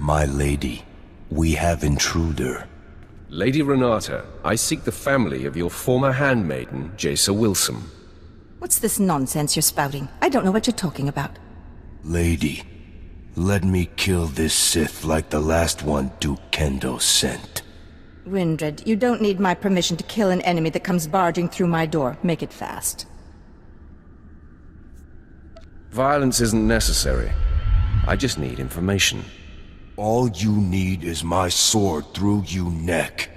My lady, we have intruder. Lady Renata, I seek the family of your former handmaiden, Jaisa Wilson. What's this nonsense you're spouting? I don't know what you're talking about. Lady, let me kill this Sith like the last one Duke Kendo sent. Windred, you don't need my permission to kill an enemy that comes barging through my door. Make it fast. Violence isn't necessary. I just need information. All you need is my sword through you neck.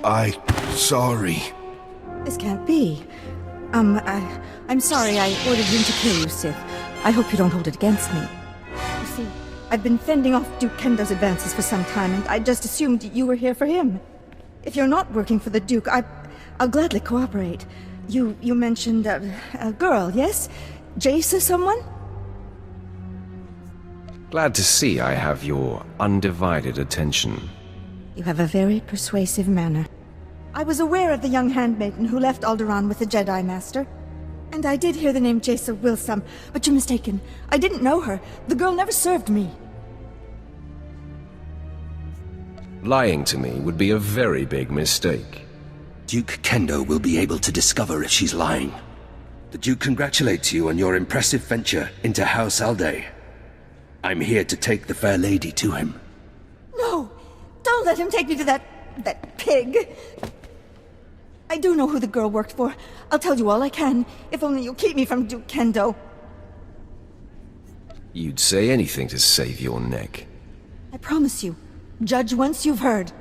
Lady, sorry. This can't be. I'm sorry I ordered him to kill you, Sith. I hope you don't hold it against me. You see, I've been fending off Duke Kendo's advances for some time, and I just assumed you were here for him. If you're not working for the Duke, I'll gladly cooperate. You mentioned a girl, yes? Jaisa someone? Glad to see I have your undivided attention. You have a very persuasive manner. I was aware of the young handmaiden who left Alderaan with the Jedi Master. And I did hear the name Jaisa Wilson, but you're mistaken. I didn't know her. The girl never served me. Lying to me would be a very big mistake. Duke Kendo will be able to discover if she's lying. The Duke congratulates you on your impressive venture into House Alday. I'm here to take the fair lady to him. No! Don't let him take me to that pig! I do know who the girl worked for. I'll tell you all I can, if only you'll keep me from Duke Kendo. You'd say anything to save your neck. I promise you. Judge once you've heard.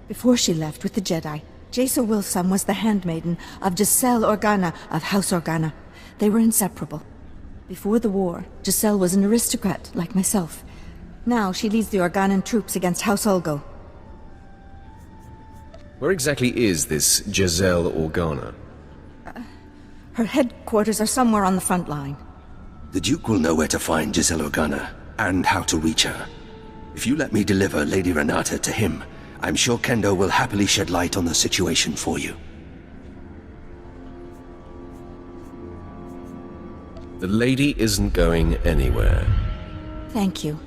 Before she left with the Jedi, Jaisa Wilson was the handmaiden of General Orana of House Organa. They were inseparable. Before the war, Giselle was an aristocrat like myself. Now she leads the Organan troops against House Ulgo. Where exactly is this General Orana? Her headquarters are somewhere on the front line. The Duke will know where to find Giselle Organa, and how to reach her. If you let me deliver Lady Renata to him, I'm sure Kendo will happily shed light on the situation for you. The lady isn't going anywhere. Thank you.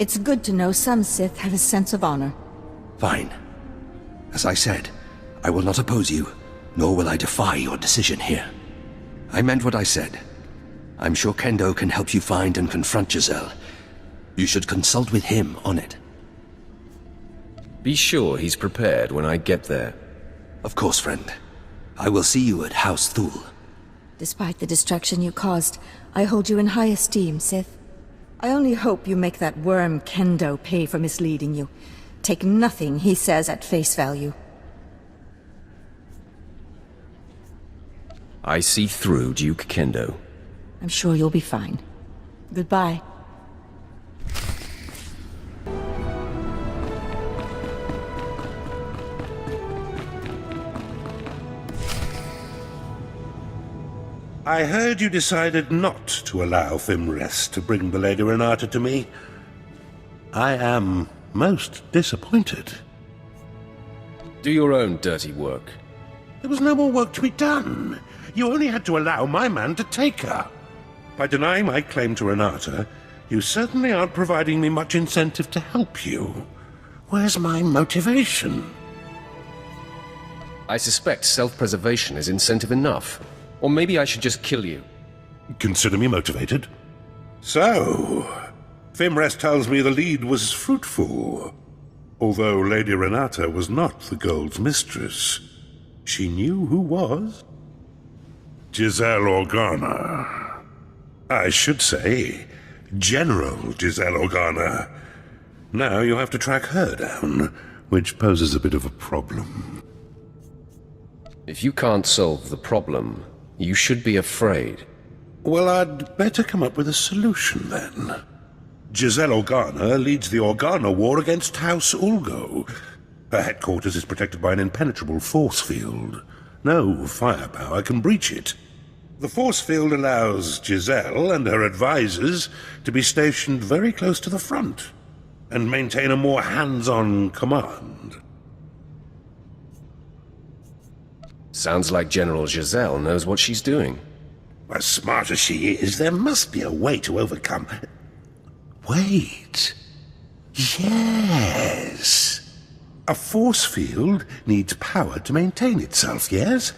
It's good to know some Sith have a sense of honor. Fine. As I said, I will not oppose you, nor will I defy your decision here. I meant what I said. I'm sure Kendo can help you find and confront Giselle. You should consult with him on it. Be sure he's prepared when I get there. Of course, friend. I will see you at House Thule. Despite the destruction you caused, I hold you in high esteem, Sith. I only hope you make that worm Kendo pay for misleading you. Take nothing he says at face value. I see through Duke Kendo. I'm sure you'll be fine. Goodbye. I heard you decided not to allow Fimrest to bring the Lady Renata to me. I am most disappointed. Do your own dirty work. There was no more work to be done. You only had to allow my man to take her. By denying my claim to Renata, you certainly aren't providing me much incentive to help you. Where's my motivation? I suspect self-preservation is incentive enough. Or maybe I should just kill you. Consider me motivated. So, Fimrest tells me the lead was fruitful. Although Lady Renata was not the Gold's mistress, she knew who was. Giselle Organa. I should say, General Giselle Organa. Now you have to track her down, which poses a bit of a problem. If you can't solve the problem, you should be afraid. Well, I'd better come up with a solution, then. Giselle Organa leads the Organa War against House Ulgo. Her headquarters is protected by an impenetrable force field. No firepower can breach it. The force field allows Giselle and her advisors to be stationed very close to the front, and maintain a more hands-on command. Sounds like General Giselle knows what she's doing. As smart as she is, there must be a way to overcome... Wait. Yes. A force field needs power to maintain itself, yes?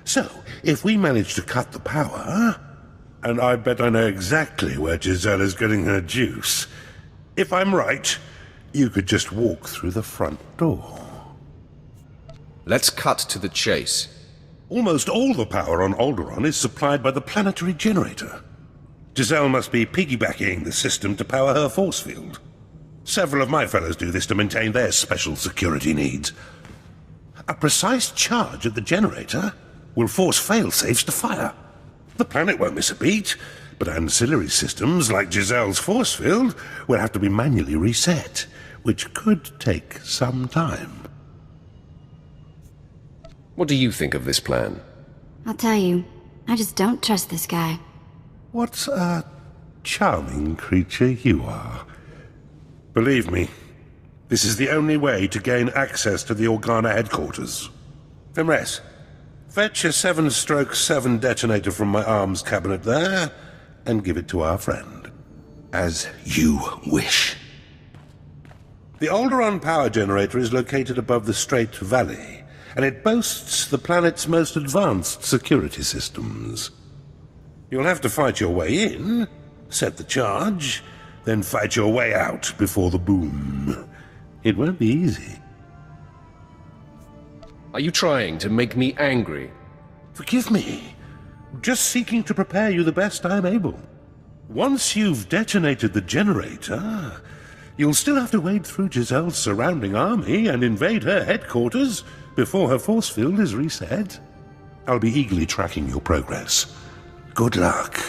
So, if we manage to cut the power... And I bet I know exactly where Giselle is getting her juice. If I'm right, you could just walk through the front door. Let's cut to the chase. Almost all the power on Alderaan is supplied by the planetary generator. Giselle must be piggybacking the system to power her force field. Several of my fellows do this to maintain their special security needs. A precise charge at the generator will force fail-safes to fire. The planet won't miss a beat, but ancillary systems like Giselle's force field will have to be manually reset, which could take some time. What do you think of this plan? I'll tell you, I just don't trust this guy. What a charming creature you are. Believe me, this is the only way to gain access to the Organa headquarters. Fimres, fetch a 7/7 detonator from my arms cabinet there, and give it to our friend. As you wish. The Alderaan power generator is located above the Strait Valley, and it boasts the planet's most advanced security systems. You'll have to fight your way in, set the charge, then fight your way out before the boom. It won't be easy. Are you trying to make me angry? Forgive me. Just seeking to prepare you the best I'm able. Once you've detonated the generator, you'll still have to wade through Giselle's surrounding army and invade her headquarters before her force field is reset. I'll be eagerly tracking your progress. Good luck.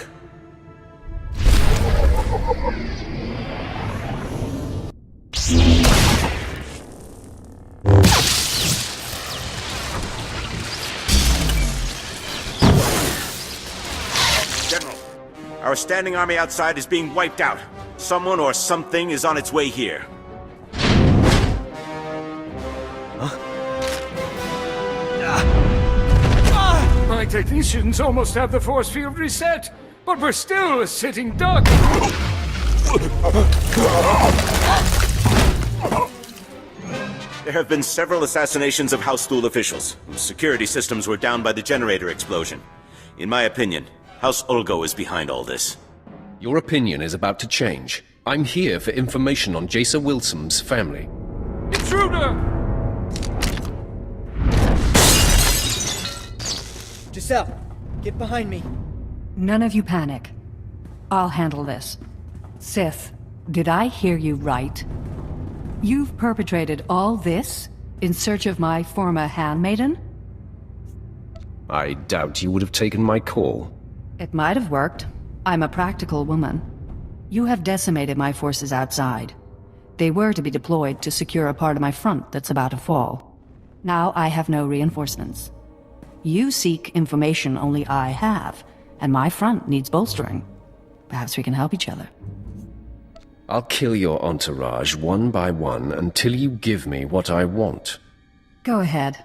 General, our standing army outside is being wiped out. Someone or something is on its way here. My technicians almost have the force field reset, but we're still a sitting duck. There have been several assassinations of House Thule officials, whose security systems were down by the generator explosion. In my opinion, House Ulgo is behind all this. Your opinion is about to change. I'm here for information on Jason Wilson's family. Intruder! Giselle, get behind me. None of you panic. I'll handle this. Sith, did I hear you right? You've perpetrated all this in search of my former handmaiden? I doubt you would have taken my call. It might have worked. I'm a practical woman. You have decimated my forces outside. They were to be deployed to secure a part of my front that's about to fall. Now I have no reinforcements. You seek information only I have, and my front needs bolstering. Perhaps we can help each other. I'll kill your entourage one by one until you give me what I want. Go ahead.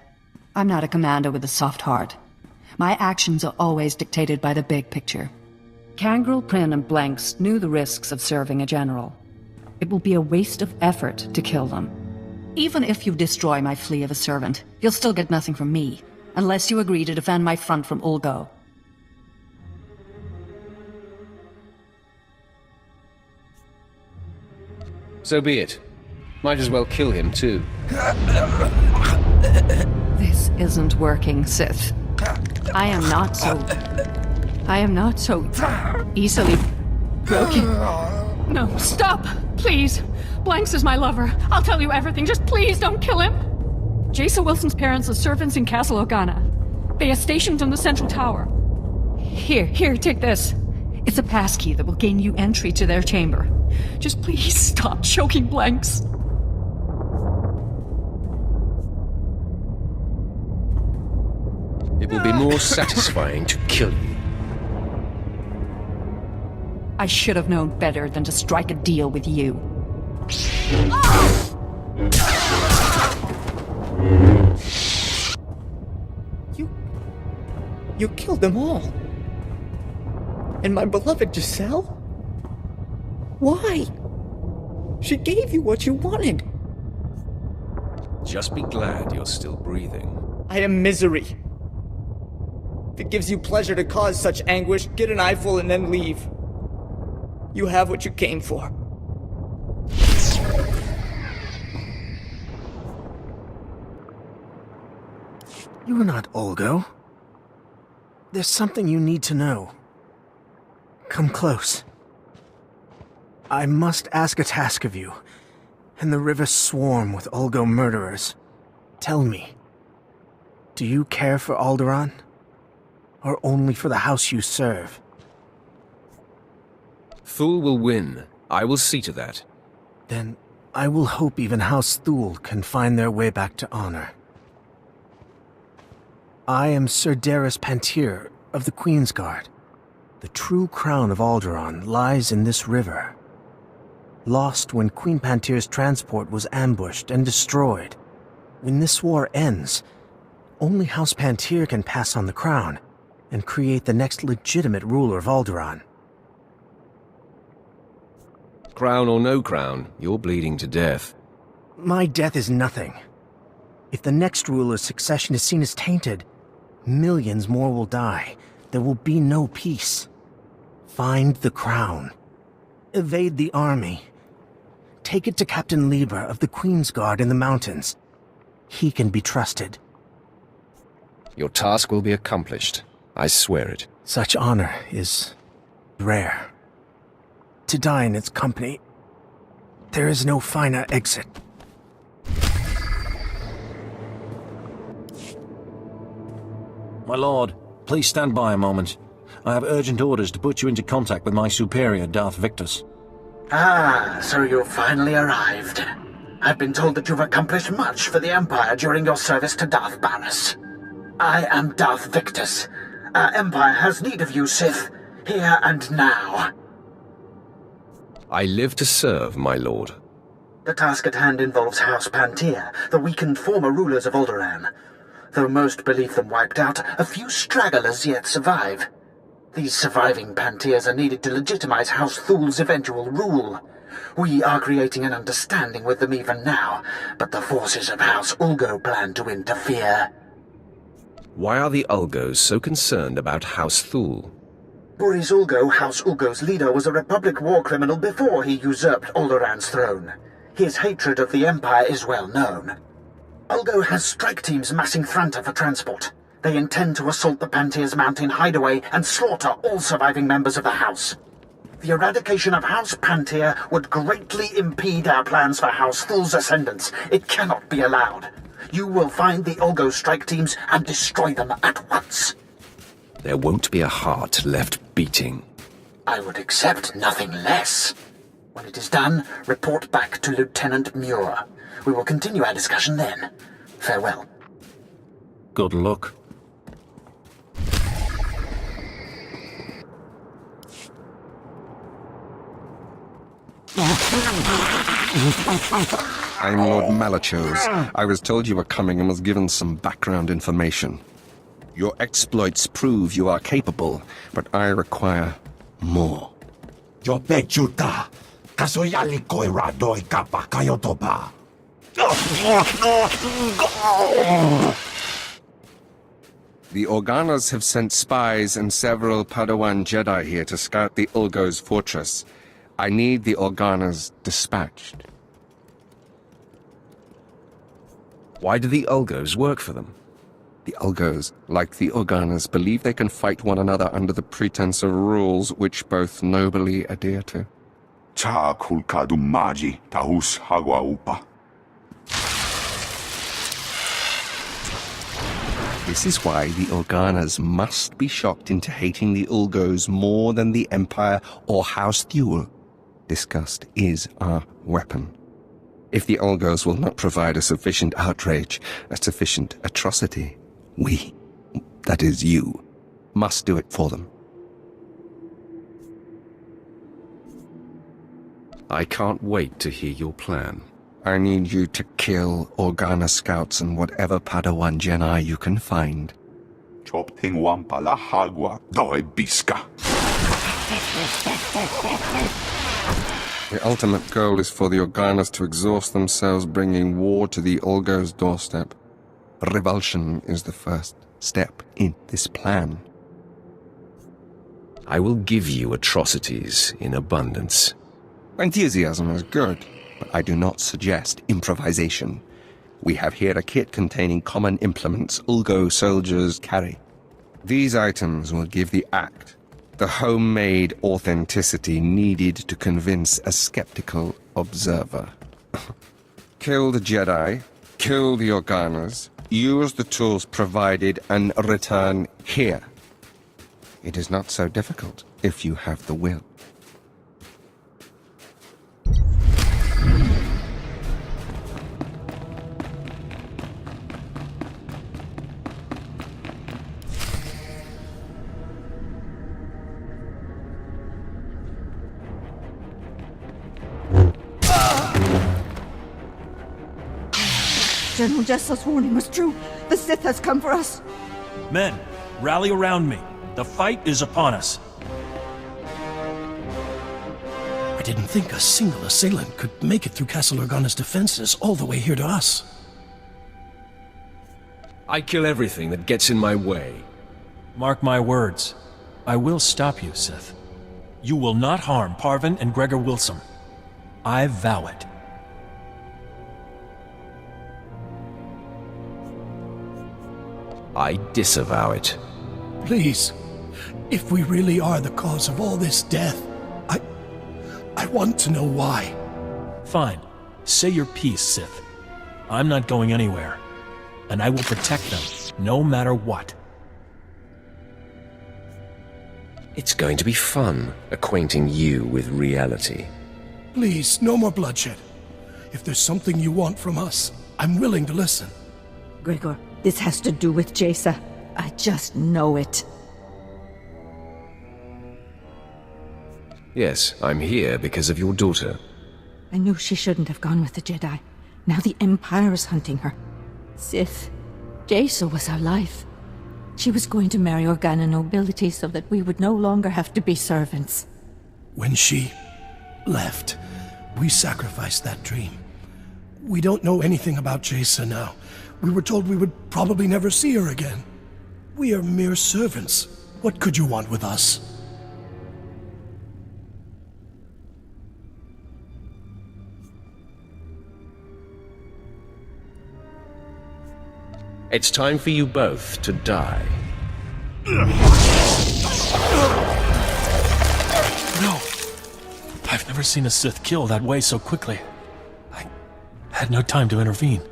I'm not a commander with a soft heart. My actions are always dictated by the big picture. Kangrel, Prin, and Blanks knew the risks of serving a general. It will be a waste of effort to kill them. Even if you destroy my flea of a servant, you'll still get nothing from me, unless you agree to defend my front from Ulgo. So be it. Might as well kill him, too. This isn't working, Sith. I am not so easily broken. No, stop! Please! Blanks is my lover. I'll tell you everything. Just please don't kill him! Jason Wilson's parents are servants in Castle Organa. They are stationed in the central tower. Here, take this. It's a passkey that will gain you entry to their chamber. Just please stop choking Blanks. It will be more satisfying to kill you. I should have known better than to strike a deal with you. You killed them all. And my beloved Giselle? Why? She gave you what you wanted. Just be glad you're still breathing. I am misery. If it gives you pleasure to cause such anguish, get an eyeful and then leave. You have what you came for. You are not Olgo. There's something you need to know. Come close. I must ask a task of you, and the rivers swarm with Olgo murderers. Tell me, do you care for Alderaan? Or only for the house you serve? Thule will win. I will see to that. Then I will hope even House Thule can find their way back to honor. I am Sir Darris Panter of the Queen's Guard. The true crown of Alderaan lies in this river. Lost when Queen Panter's transport was ambushed and destroyed. When this war ends, only House Panter can pass on the crown and create the next legitimate ruler of Alderaan. Crown or no crown, you're bleeding to death. My death is nothing. If the next ruler's succession is seen as tainted, millions more will die. There will be no peace. Find the crown. Evade the army. Take it to Captain Libra of the Queen's Guard in the mountains. He can be trusted. Your task will be accomplished. I swear it. Such honor is rare. To die in its company, there is no finer exit. My lord, please stand by a moment. I have urgent orders to put you into contact with my superior, Darth Victus. Ah, so you've finally arrived. I've been told that you've accomplished much for the Empire during your service to Darth Baras. I am Darth Victus. Our Empire has need of you, Sith, here and now. I live to serve, my lord. The task at hand involves House Panter, the weakened former rulers of Alderaan. Though most believe them wiped out, a few stragglers yet survive. These surviving Panters are needed to legitimize House Thule's eventual rule. We are creating an understanding with them even now, but the forces of House Ulgo plan to interfere. Why are the Ulgos so concerned about House Thule? Boris Ulgo, House Ulgo's leader, was a Republic war criminal before he usurped Alderaan's throne. His hatred of the Empire is well known. Ulgo has strike teams massing Thranta for transport. They intend to assault the Panter's mountain hideaway and slaughter all surviving members of the House. The eradication of House Panter would greatly impede our plans for House Thule's ascendance. It cannot be allowed. You will find the Ulgo strike teams and destroy them at once. There won't be a heart left beating. I would accept nothing less. When it is done, report back to Lieutenant Muir. We will continue our discussion then. Farewell. Good luck. I'm Lord Malchos. I was told you were coming and was given some background information. Your exploits prove you are capable, but I require more. The Organas have sent spies and several Padawan Jedi here to scout the Ulgo's fortress. I need the Organas dispatched. Why do the Ulgos work for them? The Ulgos, like the Organas, believe they can fight one another under the pretense of rules which both nobly adhere to. This is why the Organas must be shocked into hating the Ulgos more than the Empire or House Thule. Disgust is our weapon. If the Ulgos will not provide a sufficient outrage, a sufficient atrocity, we, that is you, must do it for them. I can't wait to hear your plan. I need you to kill Organa scouts and whatever Padawan Jedi you can find. chop ting wampa la hagua doi bisca. The ultimate goal is for the Organas to exhaust themselves, bringing war to the Ulgo's doorstep. Revulsion is the first step in this plan. I will give you atrocities in abundance. Enthusiasm is good, but I do not suggest improvisation. We have here a kit containing common implements Ulgo soldiers carry. These items will give the act the homemade authenticity needed to convince a skeptical observer. Kill the Jedi, kill the Organas, use the tools provided, and return here. It is not so difficult if you have the will. General Jessel's warning was true. The Sith has come for us. Men, rally around me. The fight is upon us. I didn't think a single assailant could make it through Castle Organa's defenses all the way here to us. I kill everything that gets in my way. Mark my words. I will stop you, Sith. You will not harm Parvin and Gregor Wilson. I vow it. I disavow it. Please, if we really are the cause of all this death, I want to know why. Fine. Say your piece, Sith. I'm not going anywhere. And I will protect them, no matter what. It's going to be fun, acquainting you with reality. Please, no more bloodshed. If there's something you want from us, I'm willing to listen. Gregor, this has to do with Jaisa. I just know it. Yes, I'm here because of your daughter. I knew she shouldn't have gone with the Jedi. Now the Empire is hunting her. Sith, Jaisa was our life. She was going to marry Organa nobility so that we would no longer have to be servants. When she left, we sacrificed that dream. We don't know anything about Jaisa now. We were told we would probably never see her again. We are mere servants. What could you want with us? It's time for you both to die. No! I've never seen a Sith kill that way so quickly. I had no time to intervene.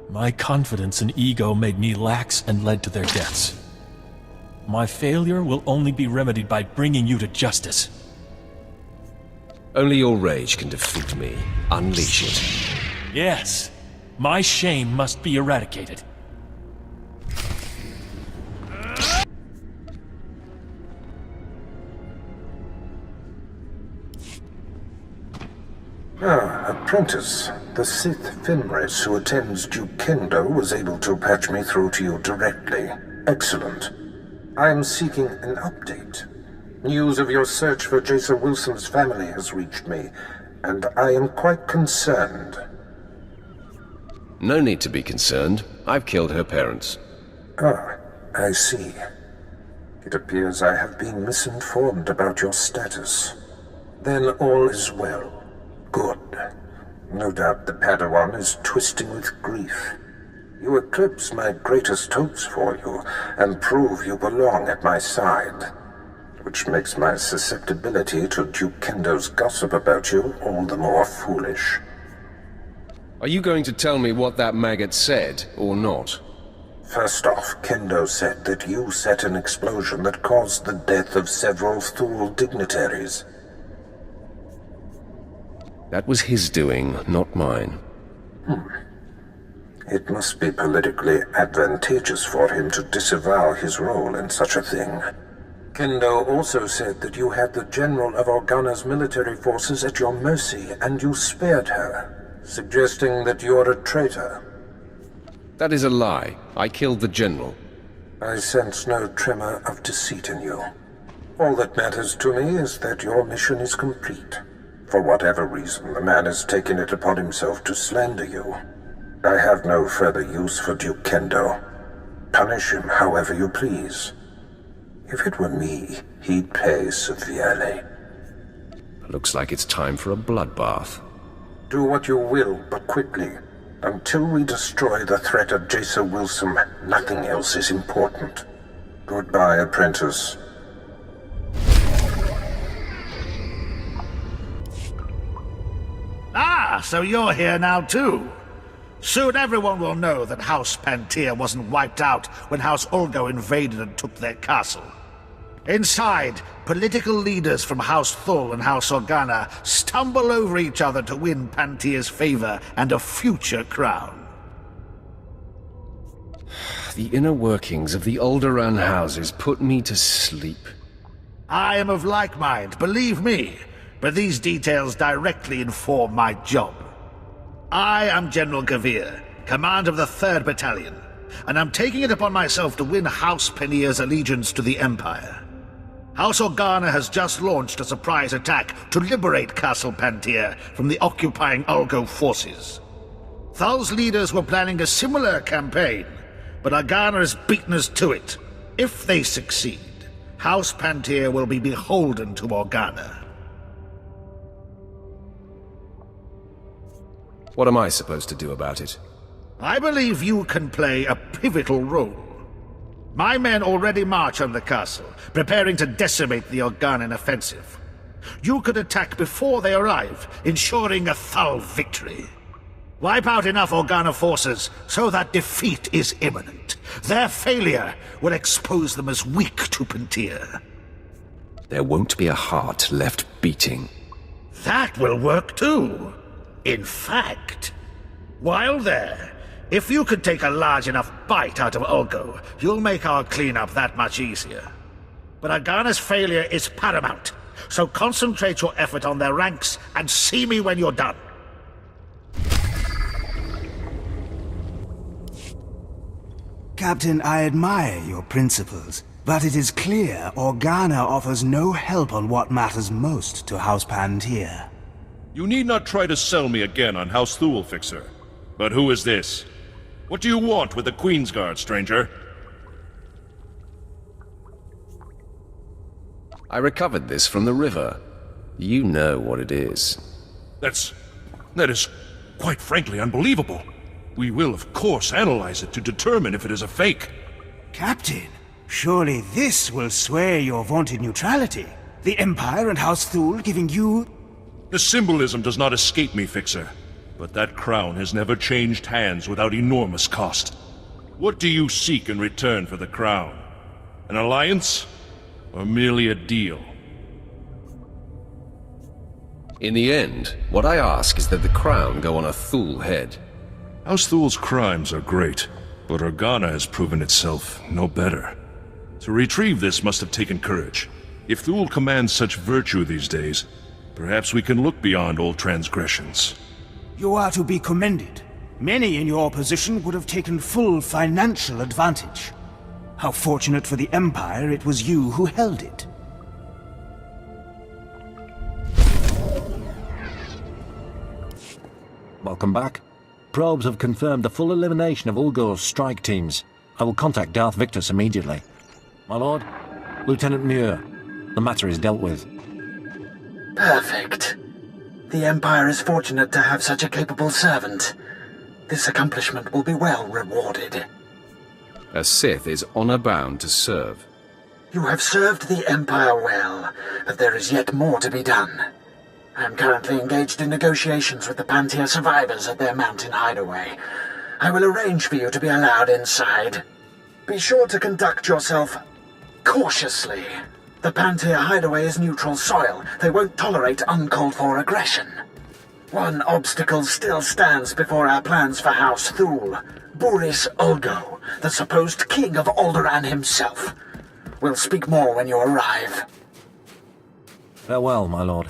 My confidence and ego made me lax and led to their deaths. My failure will only be remedied by bringing you to justice. Only your rage can defeat me. Unleash it. Yes. My shame must be eradicated. Apprentice. The Sith Fenris who attends Duke Kendo was able to patch me through to you directly. Excellent. I am seeking an update. News of your search for Jaisa Wilson's family has reached me, and I am quite concerned. No need to be concerned. I've killed her parents. Ah, I see. It appears I have been misinformed about your status. Then all is well. Good. No doubt the Padawan is twisting with grief. You eclipse my greatest hopes for you, and prove you belong at my side. Which makes my susceptibility to Duke Kendo's gossip about you all the more foolish. Are you going to tell me what that maggot said, or not? First off, Kendo said that you set an explosion that caused the death of several SWTOR dignitaries. That was his doing, not mine. It must be politically advantageous for him to disavow his role in such a thing. Kendo also said that you had the General of Organa's military forces at your mercy, and you spared her, suggesting that you're a traitor. That is a lie. I killed the General. I sense no tremor of deceit in you. All that matters to me is that your mission is complete. For whatever reason, the man has taken it upon himself to slander you. I have no further use for Duke Kendo. Punish him however you please. If it were me, he'd pay severely. Looks like it's time for a bloodbath. Do what you will, but quickly. Until we destroy the threat of Jason Wilson, nothing else is important. Goodbye, apprentice. Ah, so you're here now too. Soon everyone will know that House Panter wasn't wiped out when House Ulgo invaded and took their castle. Inside, political leaders from House Thul and House Orana stumble over each other to win Panter's favor and a future crown. The inner workings of the Alderaan houses put me to sleep. I am of like mind, believe me, but these details directly inform my job. I am General Gavir, command of the 3rd Battalion, and I'm taking it upon myself to win House Panter's allegiance to the Empire. House Orana has just launched a surprise attack to liberate Castle Panter from the occupying Ulgo forces. Thul's leaders were planning a similar campaign, but Orana has beaten us to it. If they succeed, House Panter will be beholden to Orana. What am I supposed to do about it? I believe you can play a pivotal role. My men already march on the castle, preparing to decimate the Organan offensive. You could attack before they arrive, ensuring a Thul victory. Wipe out enough Organa forces so that defeat is imminent. Their failure will expose them as weak to Panter. There won't be a heart left beating. That will work too. In fact, while there, if you could take a large enough bite out of Ulgo, you'll make our cleanup that much easier. But Organa's failure is paramount, so concentrate your effort on their ranks and see me when you're done. Captain, I admire your principles, but it is clear Orana offers no help on what matters most to House Panter. You need not try to sell me again on House Thul, Fixer. But who is this? What do you want with the Queen's Guard, stranger? I recovered this from the river. You know what it is. That is quite frankly unbelievable. We will, of course, analyze it to determine if it is a fake. Captain, surely this will swear your vaunted neutrality. The Empire and House Thul giving you... The symbolism does not escape me, Fixer. But that crown has never changed hands without enormous cost. What do you seek in return for the crown? An alliance? Or merely a deal? In the end, what I ask is that the crown go on a Thul head. House Thul's crimes are great, but Orana has proven itself no better. To retrieve this must have taken courage. If Thul commands such virtue these days, perhaps we can look beyond old transgressions. You are to be commended. Many in your position would have taken full financial advantage. How fortunate for the Empire it was you who held it. Welcome back. Probes have confirmed the full elimination of Ulgo's strike teams. I will contact Darth Victus immediately. My lord, Lieutenant Muir, the matter is dealt with. Perfect. The Empire is fortunate to have such a capable servant. This accomplishment will be well rewarded. A Sith is honor-bound to serve. You have served the Empire well, but there is yet more to be done. I am currently engaged in negotiations with the Panter survivors at their mountain hideaway. I will arrange for you to be allowed inside. Be sure to conduct yourself cautiously. The Panter hideaway is neutral soil. They won't tolerate uncalled-for aggression. One obstacle still stands before our plans for House Thul. Buris Ulgo, the supposed king of Alderaan himself. We'll speak more when you arrive. Farewell, my lord.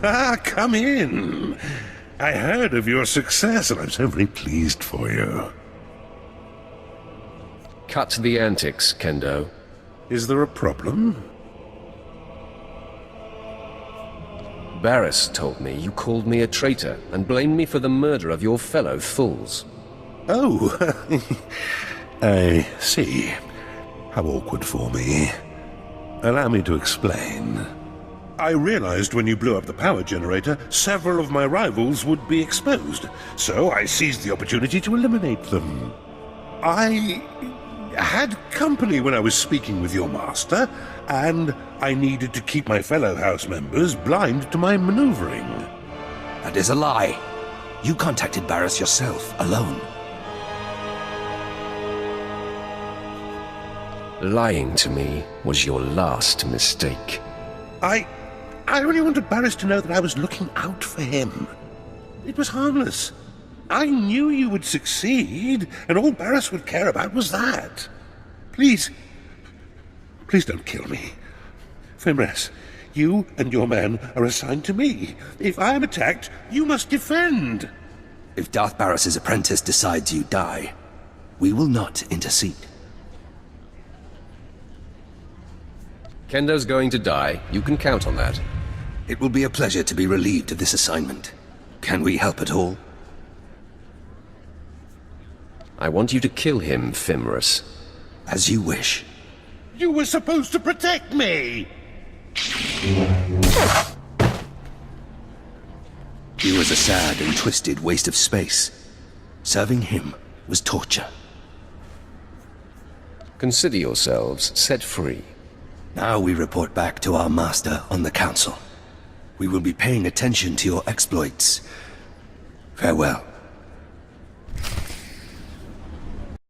Ah, come in. I heard of your success, and I'm so very pleased for you. Cut the antics, Kendo. Is there a problem? Baras told me you called me a traitor and blamed me for the murder of your fellow fools. Oh, I see. How awkward for me. Allow me to explain. I realized when you blew up the power generator, several of my rivals would be exposed, so I seized the opportunity to eliminate them. I had company when I was speaking with your master, and I needed to keep my fellow house members blind to my maneuvering. That is a lie. You contacted Baras yourself, alone. Lying to me was your last mistake. I only wanted Baras to know that I was looking out for him. It was harmless. I knew you would succeed, and all Baras would care about was that. Please don't kill me. Fimres, you and your men are assigned to me. If I am attacked, you must defend. If Darth Baras' apprentice decides you die, we will not intercede. Kendo's going to die. You can count on that. It will be a pleasure to be relieved of this assignment. Can we help at all? I want you to kill him, Fimres. As you wish. You were supposed to protect me! He was a sad and twisted waste of space. Serving him was torture. Consider yourselves set free. Now we report back to our master on the council. We will be paying attention to your exploits. Farewell.